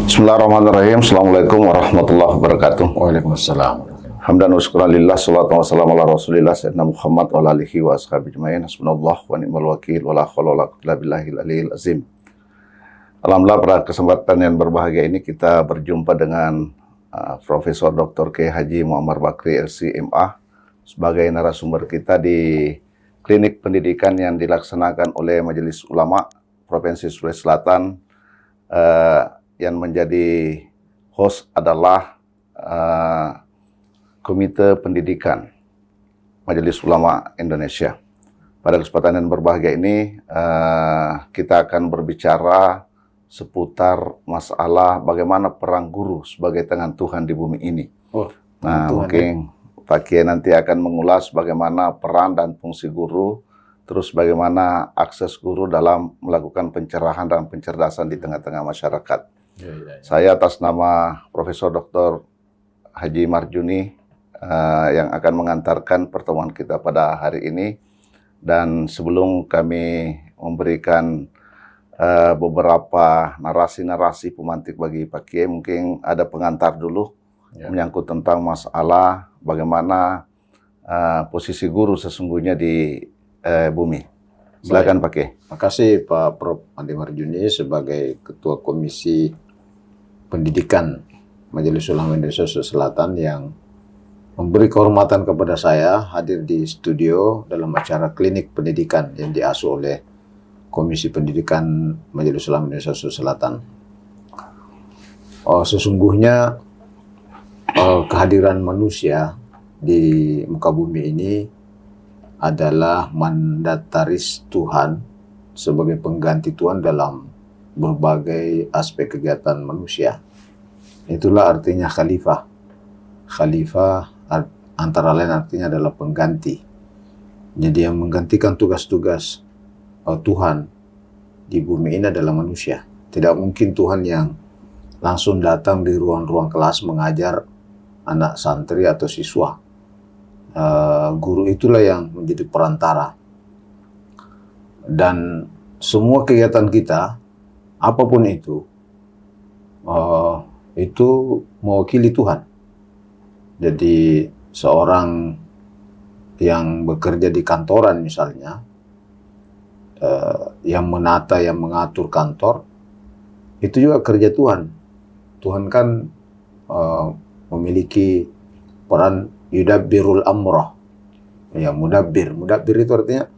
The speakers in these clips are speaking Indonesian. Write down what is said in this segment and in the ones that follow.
Bismillahirrahmanirrahim. Assalamualaikum warahmatullahi wabarakatuh. Waalaikumsalam. Hamdan wa syukran lillah, salatu wassalamu ala rasulillah sayyidina Muhammad wa ala alihi wa ashabihi ajmain. Hasbunallah wa ni'mal wakil wa la haula wa la quwwata illa billahil aliyil azim. Alhamdulillah, pada kesempatan yang berbahagia ini kita berjumpa dengan Profesor Dr. K. Haji Muammar Bakri LC.MA sebagai narasumber kita di klinik pendidikan yang dilaksanakan oleh Majelis Ulama Provinsi Sulawesi Selatan. Yang menjadi host adalah Komite Pendidikan Majelis Ulama Indonesia. Pada kesempatan yang berbahagia ini, kita akan berbicara seputar masalah bagaimana peran guru sebagai tangan Tuhan di bumi ini. Nah, Tuhan, mungkin Pak Kiai nanti akan mengulas bagaimana peran dan fungsi guru, terus bagaimana akses guru dalam melakukan pencerahan dan pencerdasan di tengah-tengah masyarakat. Saya atas nama Profesor Dr. Haji Marjuni yang akan mengantarkan pertemuan kita pada hari ini. Dan sebelum kami memberikan beberapa narasi-narasi pemantik bagi Pak Kiai, mungkin ada pengantar dulu menyangkut tentang masalah bagaimana posisi guru sesungguhnya di bumi. Silakan Pak Kiai. Terima kasih Pak Prof. Andi Marjuni sebagai Ketua Komisi Pendidikan Majelis Ulama Indonesia Sulawesi Selatan yang memberi kehormatan kepada saya hadir di studio dalam acara klinik pendidikan yang diasuh oleh Komisi Pendidikan Majelis Ulama Indonesia Sulawesi Selatan. Sesungguhnya kehadiran manusia di muka bumi ini adalah mandataris Tuhan sebagai pengganti Tuhan dalam berbagai aspek kegiatan manusia. Itulah artinya khalifah. Khalifah antara lain artinya adalah pengganti. Jadi yang menggantikan tugas-tugas Tuhan di bumi ini adalah manusia. Tidak mungkin Tuhan yang langsung datang di ruang-ruang kelas mengajar anak santri atau siswa. Guru itulah yang menjadi perantara. Dan semua kegiatan kita, apapun itu mewakili Tuhan. Jadi seorang yang bekerja di kantoran misalnya, yang menata, yang mengatur kantor, itu juga kerja Tuhan. Tuhan kan memiliki peran yudabbirul amrah. Ya, mudabbir. Mudabbir itu artinya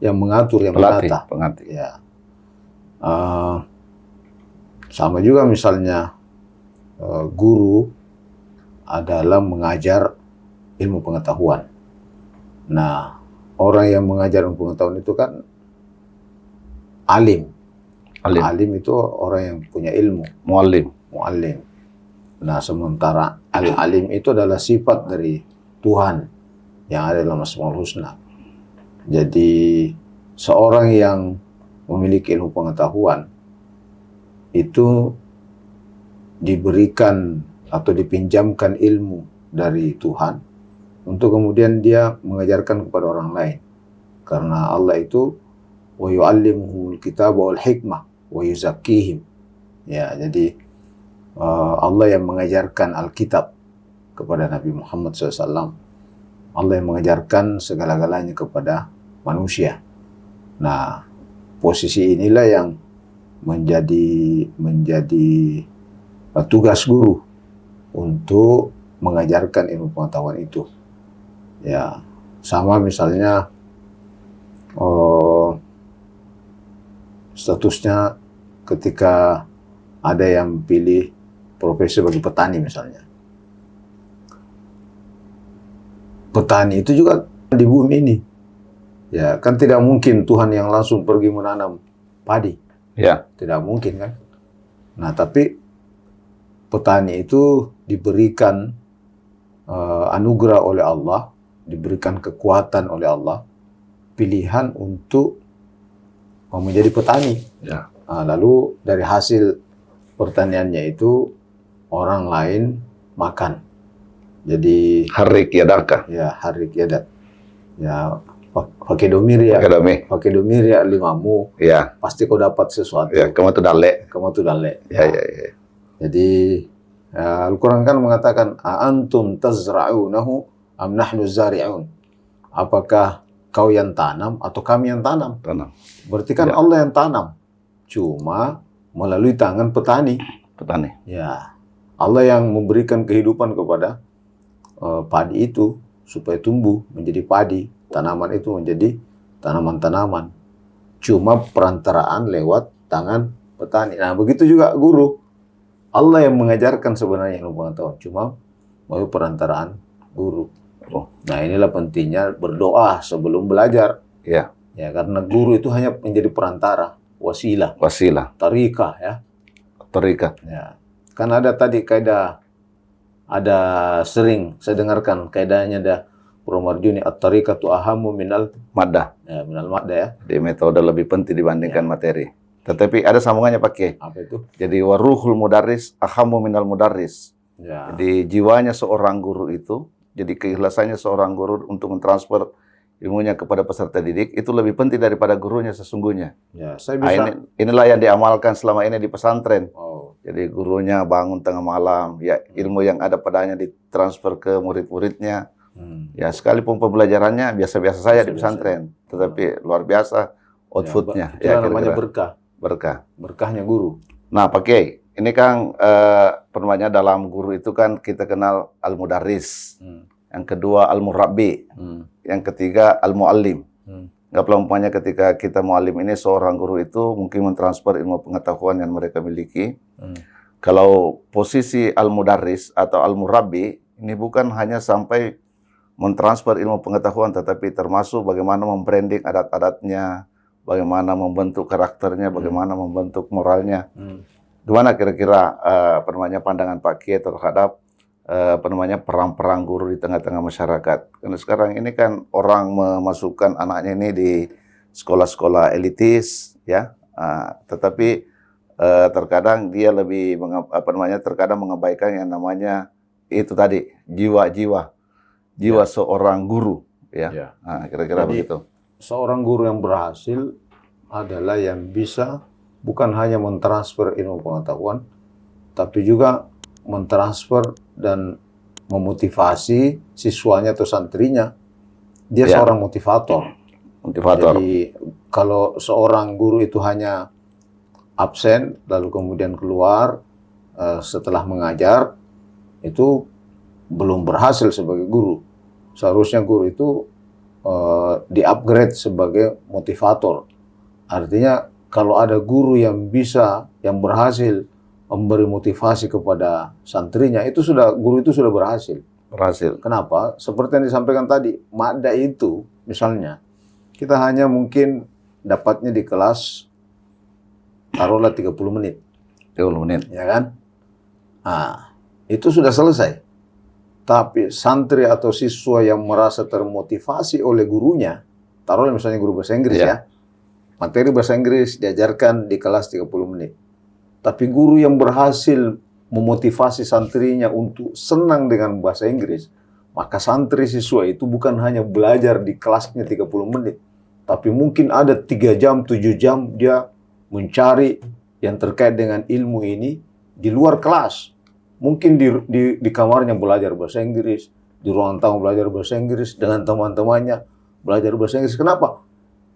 yang mengatur, yang menata. Pengantin. Ya. Sama juga misalnya guru adalah mengajar ilmu pengetahuan. Nah, orang yang mengajar ilmu pengetahuan itu kan alim. Alim itu orang yang punya ilmu. Muallim. Nah, sementara al-alim itu adalah sifat dari Tuhan yang ada dalam Asmaul Husna. Jadi, seorang yang memiliki ilmu pengetahuan itu diberikan atau dipinjamkan ilmu dari Tuhan untuk kemudian dia mengajarkan kepada orang lain. Karena Allah itu wa yu'allimuhumul kitaba wal hikmah wa yuzakkihim. Ya, jadi Allah yang mengajarkan Alkitab kepada Nabi Muhammad SAW. Allah yang mengajarkan segala-galanya kepada manusia. Nah, posisi inilah yang menjadi tugas guru untuk mengajarkan ilmu pengetahuan itu. Ya, sama misalnya statusnya ketika ada yang pilih profesi bagi petani misalnya. Petani itu juga di bumi ini. Ya, kan tidak mungkin Tuhan yang langsung pergi menanam padi. Ya. Tidak mungkin kan. Nah, tapi petani itu diberikan anugerah oleh Allah, diberikan kekuatan oleh Allah, pilihan untuk menjadi petani. Ya. Lalu dari hasil pertaniannya itu orang lain makan. Jadi Harik yadaka. ya harik yadak. Ya pakai domir ya. Akademi. Pakai domir ya limamu. Ya. Pasti kau dapat sesuatu. Ya, kamu tuh dale. Kamu tuh dale. Ya. Jadi Al-Quran kan mengatakan antum tazra'unahu am nahnu zari'un. Apakah kau yang tanam atau kami yang tanam? Tanam. Berarti kan Ya. Allah yang tanam. Cuma melalui tangan petani. Petani. Ya. Allah yang memberikan kehidupan kepada padi itu supaya tumbuh menjadi padi. Tanaman itu menjadi tanaman-tanaman. Cuma perantaraan lewat tangan petani. Nah, begitu juga guru. Allah yang mengajarkan sebenarnya ilmu pengetahuan, cuma melalui perantaraan guru. Oh. Nah, inilah pentingnya berdoa sebelum belajar. Ya. Ya, karena guru itu hanya menjadi perantara, wasilah, Wasilah. tarikah ya. Terikat. Ya. Kan ada tadi kaidah, ada sering saya dengarkan kaidahnya ada Promarjuni at-tariqatu ahammu minal Madah. minal madda ya. Jadi metode lebih penting dibandingkan materi. Tetapi ada sambungannya Pak Kiai. Apa itu? Jadi waruhul mudarris ahammu minal mudarris. Ya. Jadi jiwanya seorang guru itu, jadi keikhlasannya seorang guru untuk mentransfer ilmunya kepada peserta didik itu lebih penting daripada gurunya sesungguhnya. Ya, saya Nah, bisa. inilah yang diamalkan selama ini di pesantren. Oh, Jadi gurunya bangun tengah malam, ya ilmu yang ada padanya ditransfer ke murid-muridnya. Ya sekalipun pembelajarannya biasa-biasa saja di Biasa-biasa. pesantren, tetapi luar biasa outputnya. Ya, itulah namanya kira-kira. berkah. Berkah. Berkahnya guru. Nah, Pak Kiai, ini kan namanya dalam guru itu kan kita kenal al-mudarris, yang kedua al-murabbi, yang ketiga al-muallim. Nggak umpamanya ketika kita muallim ini seorang guru itu mungkin mentransfer ilmu pengetahuan yang mereka miliki. Kalau posisi al-mudarris atau al-murabbi ini bukan hanya sampai mentransfer ilmu pengetahuan, tetapi termasuk bagaimana membranding adat-adatnya, bagaimana membentuk karakternya, bagaimana membentuk moralnya. Gimana kira-kira pandangan Pak Kiai terhadap perang-perang guru di tengah-tengah masyarakat? Karena sekarang ini kan orang memasukkan anaknya ini di sekolah-sekolah elitis, ya, tetapi terkadang dia lebih terkadang mengabaikan yang namanya itu tadi jiwa seorang guru, ya. Nah, kira-kira Jadi, begitu. Seorang guru yang berhasil adalah yang bisa bukan hanya mentransfer ilmu pengetahuan, tapi juga mentransfer dan memotivasi siswanya atau santrinya. Dia Ya. seorang motivator. Motivator. Jadi kalau seorang guru itu hanya absen lalu kemudian keluar setelah mengajar, itu belum berhasil sebagai guru. Seharusnya guru itu di-upgrade sebagai motivator. Artinya kalau ada guru yang bisa, yang berhasil memberi motivasi kepada santrinya, guru itu sudah berhasil. Berhasil. Kenapa? Seperti yang disampaikan tadi, madda itu misalnya, kita hanya mungkin dapatnya di kelas, taruhlah 30 menit. 30 menit. Ya kan? Nah, itu sudah selesai. Tapi santri atau siswa yang merasa termotivasi oleh gurunya, taruhlah misalnya guru bahasa Inggris ya, materi bahasa Inggris diajarkan di kelas 30 menit. Tapi guru yang berhasil memotivasi santrinya untuk senang dengan bahasa Inggris, maka santri siswa itu bukan hanya belajar di kelasnya 30 menit, tapi mungkin ada 3 jam, 7 jam dia mencari yang terkait dengan ilmu ini di luar kelas. Mungkin di kamarnya belajar bahasa Inggris, di ruang tamu belajar bahasa Inggris, dengan teman-temannya belajar bahasa Inggris. Kenapa?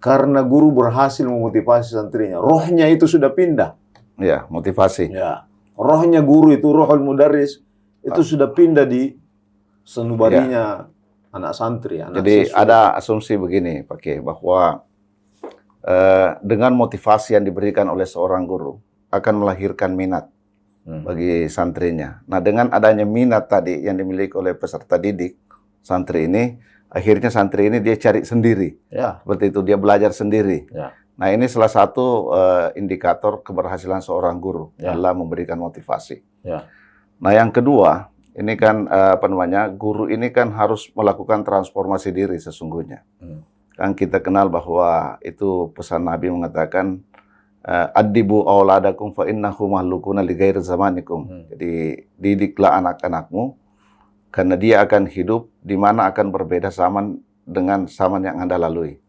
Karena guru berhasil memotivasi santrinya. Rohnya itu sudah pindah. Ya, motivasi. Ya, rohnya guru itu, rohul mudarris, itu sudah pindah di sanubarinya anak santri, anak Jadi siswa. ada asumsi begini, Pak Kiai, bahwa dengan motivasi yang diberikan oleh seorang guru akan melahirkan minat bagi santrinya. Nah, dengan adanya minat tadi yang dimiliki oleh peserta didik, santri ini, akhirnya santri ini dia cari sendiri. Ya. Seperti itu, dia belajar sendiri. Ya. Nah, ini salah satu indikator keberhasilan seorang guru Ya. adalah memberikan motivasi. Ya. Nah, yang kedua, ini kan guru ini kan harus melakukan transformasi diri sesungguhnya. Kan kita kenal bahwa itu pesan Nabi mengatakan adibu auladakum fa innahu mahlukuna li ghairi zamanikum. Jadi didiklah anak-anakmu karena dia akan hidup di mana akan berbeda zaman dengan zaman yang Anda lalui.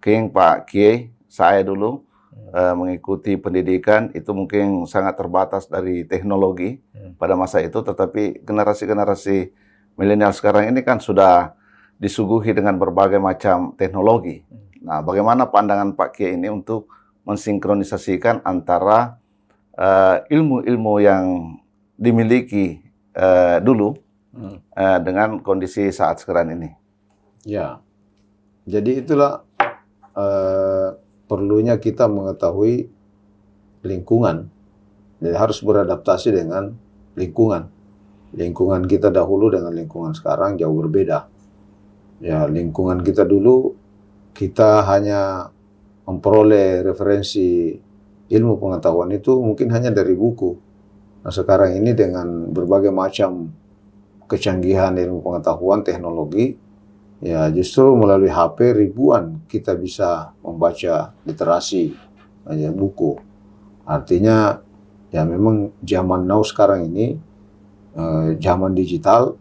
King Pak Kiai, saya dulu mengikuti pendidikan itu mungkin sangat terbatas dari teknologi pada masa itu, tetapi generasi-generasi milenial sekarang ini kan sudah disuguhi dengan berbagai macam teknologi. Nah, bagaimana pandangan Pak Kiai ini untuk mensinkronisasikan antara ilmu-ilmu yang dimiliki dulu dengan kondisi saat sekarang ini? Ya, jadi itulah perlunya kita mengetahui lingkungan. Jadi harus beradaptasi dengan lingkungan. Lingkungan kita dahulu dengan lingkungan sekarang jauh berbeda. Ya, lingkungan kita dulu kita hanya memperoleh referensi ilmu pengetahuan itu mungkin hanya dari buku. Nah, sekarang ini dengan berbagai macam kecanggihan ilmu pengetahuan, teknologi, ya justru melalui HP ribuan kita bisa membaca literasi buku. Artinya ya memang zaman now sekarang ini zaman digital,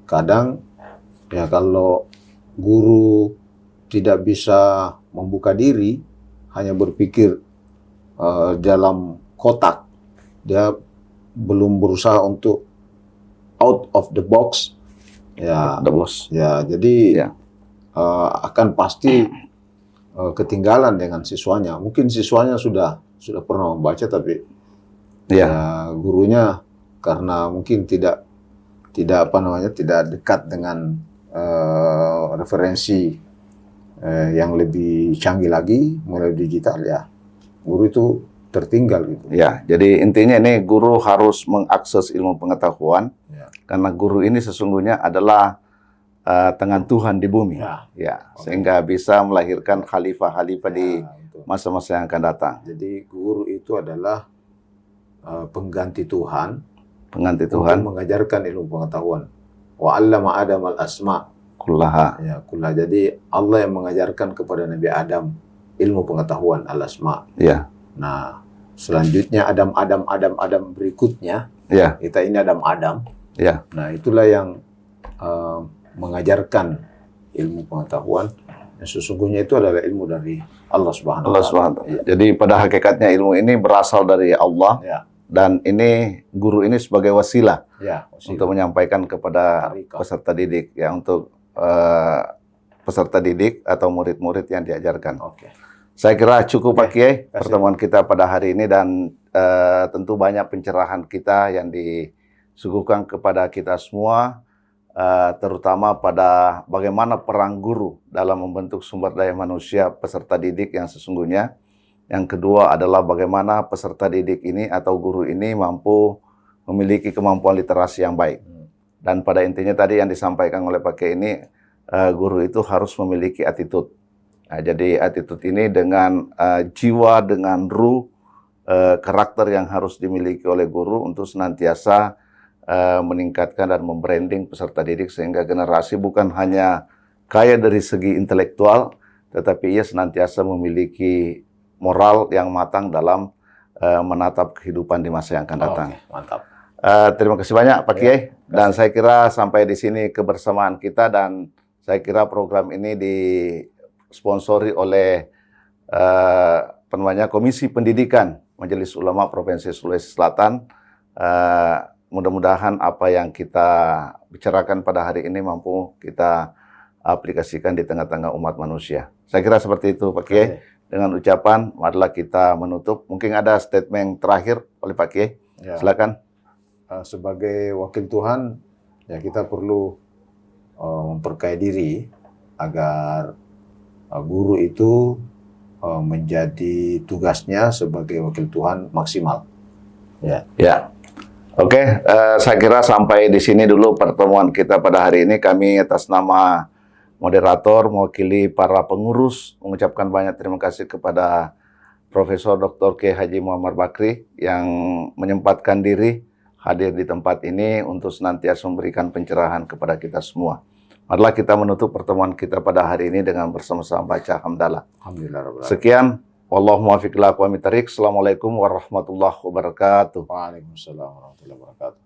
kadang ya kalau guru tidak bisa membuka diri, hanya berpikir dalam kotak, dia belum berusaha untuk out of the box, ya, ya jadi akan pasti ketinggalan dengan siswanya. Mungkin siswanya sudah pernah membaca, tapi ya gurunya karena mungkin tidak dekat dengan referensi yang lebih canggih lagi melalui digital, ya guru itu tertinggal gitu. Ya, jadi intinya ini guru harus mengakses ilmu pengetahuan karena guru ini sesungguhnya adalah tangan Tuhan di bumi, sehingga bisa melahirkan khalifah-khalifah di masa-masa yang akan datang. Jadi guru itu adalah pengganti Tuhan, untuk mengajarkan ilmu pengetahuan. Wa 'allama Adam al-asma kullaha. Ya, kullaha. Jadi Allah yang mengajarkan kepada Nabi Adam ilmu pengetahuan al-asma. Ya. Nah, selanjutnya Adam berikutnya, kita ini Adam. Ya. Nah, itulah yang mengajarkan ilmu pengetahuan. Yang sesungguhnya itu adalah ilmu dari Allah Subhanahu wa Ta'ala. Jadi pada hakikatnya ilmu ini berasal dari Allah. Dan ini guru ini sebagai wasilah, untuk menyampaikan kepada peserta didik, ya, untuk peserta didik atau murid-murid yang diajarkan. Saya kira cukup Pak Kiai pertemuan kita pada hari ini, dan tentu banyak pencerahan kita yang disuguhkan kepada kita semua, terutama pada bagaimana peran guru dalam membentuk sumber daya manusia peserta didik yang sesungguhnya. Yang kedua adalah bagaimana peserta didik ini atau guru ini mampu memiliki kemampuan literasi yang baik. Dan pada intinya tadi yang disampaikan oleh Pak Kiai ini, guru itu harus memiliki attitude. Nah, jadi attitude ini dengan jiwa, dengan ruh, karakter yang harus dimiliki oleh guru untuk senantiasa meningkatkan dan membranding peserta didik sehingga generasi bukan hanya kaya dari segi intelektual, tetapi ia senantiasa memiliki moral yang matang dalam menatap kehidupan di masa yang akan datang. Mantap. Terima kasih banyak Pak Kiai. Dan saya kira sampai di sini kebersamaan kita, dan saya kira program ini disponsori oleh Komisi Pendidikan Majelis Ulama Provinsi Sulawesi Selatan. Mudah-mudahan apa yang kita bicarakan pada hari ini mampu kita aplikasikan di tengah-tengah umat manusia. Saya kira seperti itu Pak Kiai. Dengan ucapan, marilah kita menutup. Mungkin ada statement terakhir oleh Pak Kiai. Silakan. Sebagai wakil Tuhan, ya kita perlu memperkaya diri agar guru itu menjadi tugasnya sebagai wakil Tuhan maksimal. Ya. Oke, saya kira sampai di sini dulu pertemuan kita pada hari ini. Kami atas nama moderator mewakili para pengurus mengucapkan banyak terima kasih kepada Profesor Dr. Kiai Haji Muhammad Bakri yang menyempatkan diri hadir di tempat ini untuk senantiasa memberikan pencerahan kepada kita semua. Marilah kita menutup pertemuan kita pada hari ini dengan bersama-sama baca hamdalah. Sekian, wallahu muwaffiq ila aqwamit thariq. Assalamualaikum warahmatullahi wabarakatuh. Waalaikumsalam warahmatullahi wabarakatuh.